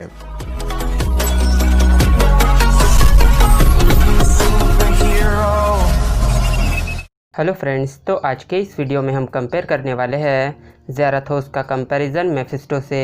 Hello friends, तो आज के इस वीडियो में हम कंपेयर करने वाले हैं ज़ेराथोस का कंपैरिजन मेफिस्टो से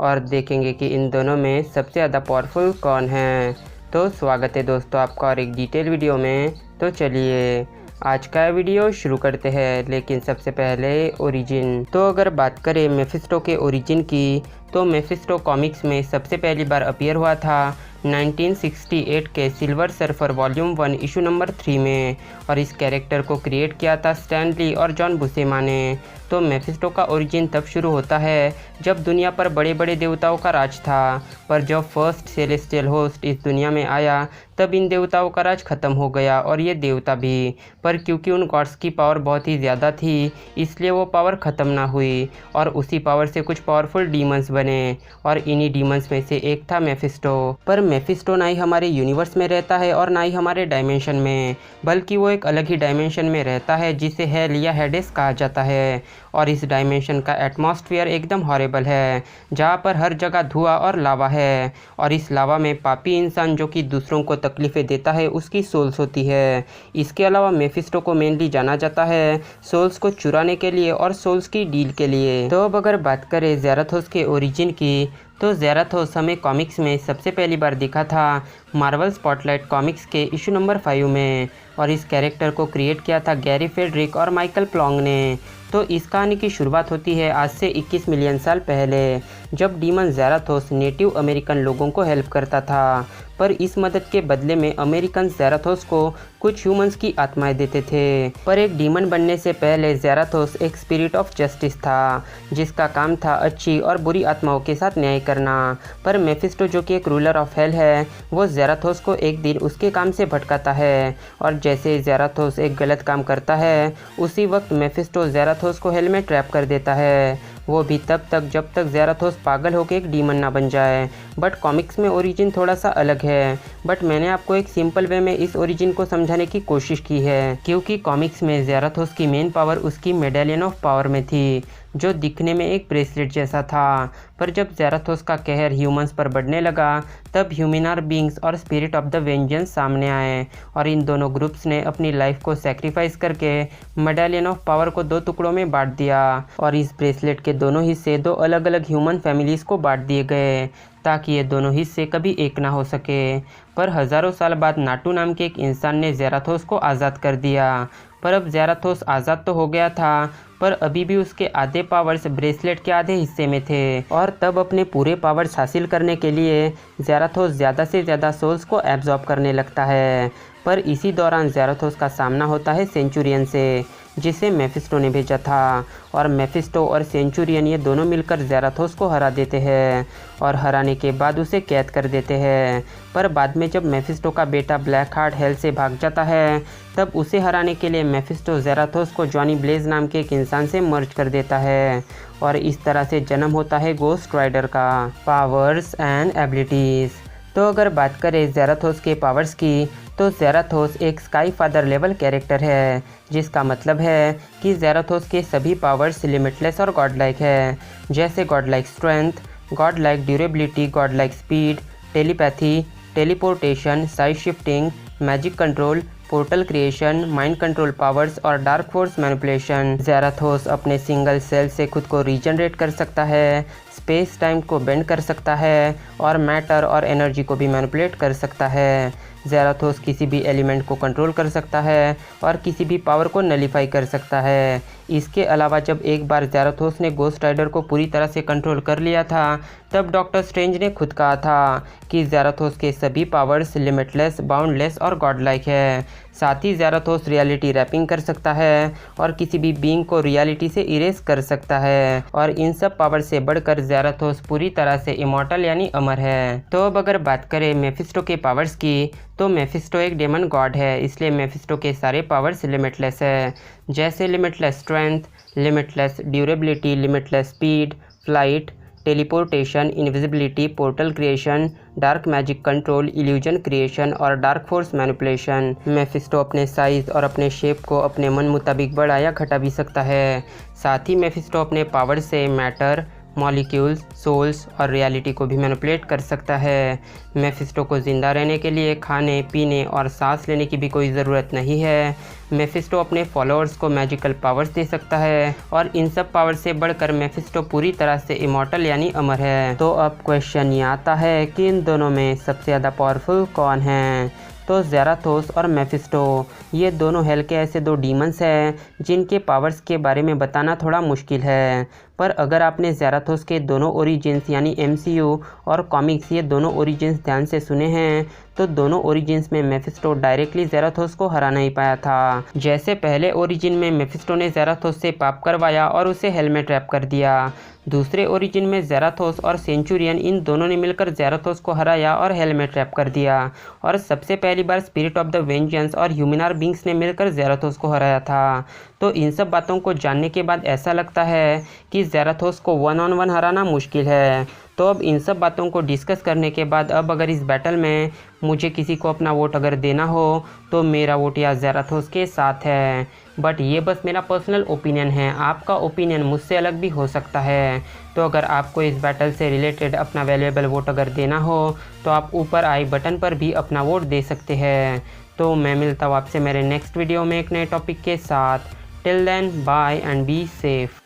और देखेंगे कि इन दोनों में सबसे ज़्यादा पावरफुल कौन है। तो स्वागत है दोस्तों आपका और एक डिटेल वीडियो में। तो चलिए आज का वीडियो शुरू करते हैं, लेकिन सबसे पहले ओरिजिन। तो अगर बात करें मेफिस्टो के ओरिजिन की, तो मेफिस्टो कॉमिक्स में सबसे पहली बार अपीयर हुआ था 1968 के silver surfer volume 1 issue number 3 में, और इस कैरेक्टर को क्रिएट किया था स्टैन ली और जॉन बुसेमा ने। तो मेफिस्टो का ओरिजिन तब शुरू होता है जब दुनिया पर बड़े बड़े देवताओं का राज था, पर जब फर्स्ट सेलेस्टियल होस्ट इस दुनिया में आया तब इन देवताओं का राज खत्म हो गया और ये देवता भी। पर क्योंकि उन गॉड्स की पावर बहुत ही ज़्यादा थी, इसलिए वो पावर ख़त्म ना हुई और उसी पावर से कुछ पावरफुल डीमंस बने, और इन्हीं डीमंस में से एक था मेफिस्टो। पर मेफिस्टो ना ही हमारे यूनिवर्स में रहता है और ना ही हमारे डायमेंशन में, बल्कि वो एक अलग ही डायमेंशन में रहता है जिसे हेल या हेडेस कहा जाता है। और इस डायमेंशन का एटमॉस्फेयर एकदम हॉरेबल है, जहाँ पर हर जगह धुआं और लावा है, और इस लावा में पापी इंसान जो कि दूसरों को तकलीफ़ें देता है उसकी सोल्स होती है। इसके अलावा मेफिस्टो को मेनली जाना जाता है सोल्स को चुराने के लिए और सोल्स की डील के लिए। तो अब अगर बात करें ज़ेराथोस के ओरिजिन की, तो ज़ेराथोस हमें कॉमिक्स में सबसे पहली बार दिखा था मार्वल स्पॉटलाइट कॉमिक्स के इशू नंबर 5 में, और इस कैरेक्टर को क्रिएट किया था गैरी फेडरिक और माइकल प्लॉन्ग ने। तो इस कहानी की शुरुआत होती है आज से 21 मिलियन साल पहले, जब डीमन ज़ेराथोस नेटिव अमेरिकन लोगों को हेल्प करता था, पर इस मदद के बदले में अमेरिकन ज़ेराथोस को कुछ ह्यूमंस की आत्माएं देते थे। पर एक डीमन बनने से पहले ज़ेराथोस एक स्पिरिट ऑफ जस्टिस था, जिसका काम था अच्छी और बुरी आत्माओं के साथ न्याय करना। पर मेफिस्टो जो कि एक रूलर ऑफ हेल है, वो ज़ेराथोस को एक दिन उसके काम से भटकाता है, और जैसे ज़ेराथोस एक गलत काम करता है उसी वक्त मेफिस्टो ज़ेराथोस को हेल में ट्रैप कर देता है, वो भी तब तक जब तक ज़ेराथोस पागल होकर एक डीमन ना बन जाए। बट कॉमिक्स में ओरिजिन थोड़ा सा अलग है, बट मैंने आपको एक सिंपल वे में इस ओरिजिन को समझाने की कोशिश की है, क्योंकि कॉमिक्स में ज़ेराथोस की मेन पावर उसकी मेडेलियन ऑफ पावर में थी, जो दिखने में एक ब्रेसलेट जैसा था। पर जब ज़ेराथोस का कहर ह्यूमंस पर बढ़ने लगा, तब ह्यूमनर बींग्स और स्पिरिट ऑफ द वेंजेंस सामने आए, और इन दोनों ग्रुप्स ने अपनी लाइफ को सेक्रीफाइस करके मेडेलियन ऑफ पावर को 2 टुकड़ों में बांट दिया, और इस ब्रेसलेट के दोनों हिस्से 2 अलग अलग ह्यूमन फैमिलीज़ को बांट दिए गए, ताकि ये दोनों हिस्से कभी एक ना हो सके। पर हज़ारों साल बाद नाटू नाम के एक इंसान ने ज़ेराथोस को आज़ाद कर दिया। पर अब ज़ेराथोस आज़ाद तो हो गया था, पर अभी भी उसके आधे पावर्स ब्रेसलेट के आधे हिस्से में थे, और तब अपने पूरे पावर्स हासिल करने के लिए ज़ेराथोस ज़्यादा से ज़्यादा सोल्स को एब्जॉर्ब करने लगता है। पर इसी दौरान ज़ेराथोस का सामना होता है सेंचुरियन से, जिसे मेफिस्टो ने भेजा था, और मेफिस्टो और सेंचुरियन ये दोनों मिलकर ज़ेराथोस को हरा देते हैं, और हराने के बाद उसे कैद कर देते हैं। पर बाद में जब मेफिस्टो का बेटा ब्लैक हार्ट हेल से भाग जाता है, तब उसे हराने के लिए मेफिस्टो ज़ेराथोस को जॉनी ब्लेज नाम के एक इंसान से मर्ज कर देता है, और इस तरह से जन्म होता है गोस्ट राइडर का। Powers and abilities. तो अगर बात करें ज़ेराथोस के पावर्स की, तो ज़ेराथोस एक स्काई फादर लेवल कैरेक्टर है, जिसका मतलब है कि ज़ेराथोस के सभी पावर्स लिमिटलेस और गॉड लाइक है, जैसे God like strength, God like durability, God like speed, telepathy, teleportation, size shifting, magic control, portal creation, mind control powers और डार्क फोर्स मैनिपुलेशन। ज़ेराथोस अपने सिंगल सेल से खुद को रीजनरेट कर सकता है, स्पेस टाइम को बेंड कर सकता है, और मैटर और एनर्जी को भी मैनिपुलेट कर सकता है। ज़ेराथोस किसी भी एलिमेंट को कंट्रोल कर सकता है और किसी भी पावर को नलीफाई कर सकता है। इसके अलावा जब एक बार ज़ेराथोस ने गोस्ट राइडर को पूरी तरह से कंट्रोल कर लिया था, तब डॉक्टर स्ट्रेंज ने खुद कहा था कि ज़ेराथोस के सभी पावर्स लिमिटलेस, बाउंडलेस और गॉड लाइक है। साथ ही ज़ेराथोस रियलिटी रैपिंग कर सकता है और किसी भी बीइंग को रियलिटी से इरेज कर सकता है, और इन सब पावर से बढ़कर ज़ेराथोस पूरी तरह से इमॉर्टल यानी अमर है। तो अब अगर बात करें मेफिस्टो के पावर्स की, तो मेफिस्टो एक डेमन गॉड है, इसलिए मेफिस्टो के सारे पावर्स लिमिटलेस है, जैसे limitless strength, limitless durability, limitless speed, flight, teleportation, invisibility, portal creation, dark magic control, illusion creation और डार्क फोर्स मैनिपुलेशन। मेफिस्टो अपने साइज़ और अपने शेप को अपने मन मुताबिक बढ़ा या घटा भी सकता है। साथ ही मेफिस्टो अपने पावर से मैटर, मॉलिक्यूल्स, सोल्स और रियलिटी को भी मैनिपुलेट कर सकता है। मेफिस्टो को ज़िंदा रहने के लिए खाने, पीने और सांस लेने की भी कोई ज़रूरत नहीं है। मेफिस्टो अपने फॉलोअर्स को मैजिकल पावर्स दे सकता है और इन सब पावर से बढ़कर मेफिस्टो पूरी तरह से इमॉर्टल यानी अमर है। तो अब क्वेश्चन ये आता है कि इन दोनों में सबसे ज़्यादा पावरफुल कौन है? तो ज़ेराथोस और मेफिस्टो ये दोनों हेल के ऐसे दो डीमंस हैं जिनके पावर्स के बारे में बताना थोड़ा मुश्किल है। पर अगर आपने ज़ेराथोस के दोनों ओरिजिन्स यानी MCU और कॉमिक्स ये दोनों ओरिजिन्स ध्यान से सुने हैं तो दोनों ओरिजिन्स में मेफिस्टो डायरेक्टली ज़ेराथोस को हरा नहीं पाया था। जैसे पहले ओरिजिन में मेफिस्टो ने ज़ेराथोस से पाप करवाया और उसे हेल में ट्रैप कर दिया। दूसरे ओरिजिन में ज़ेराथोस और सेंचुरियन इन दोनों ने मिलकर ज़ेराथोस को हराया और हेल में ट्रैप कर दिया। और सबसे पहली बार स्पिरिट ऑफ द वेंजेंस और ह्यूमिनार बींग्स ने मिलकर ज़ेराथोस को हराया था। तो इन सब बातों को जानने के बाद ऐसा लगता है कि ज़ेराथोस को 1-on-1 हराना मुश्किल है। तो अब इन सब बातों को डिस्कस करने के बाद अब अगर इस बैटल में मुझे किसी को अपना वोट अगर देना हो तो मेरा वोट या ज़ेराथोस के साथ है। बट ये बस मेरा पर्सनल ओपिनियन है, आपका ओपिनियन मुझसे अलग भी हो सकता है। तो अगर आपको इस बैटल से रिलेटेड अपना वैल्यूएबल वोट अगर देना हो तो आप ऊपर आई बटन पर भी अपना वोट दे सकते हैं। तो मैं मिलता हूँ आपसे मेरे नेक्स्ट वीडियो में एक नए टॉपिक के साथ। Till then bye and be safe.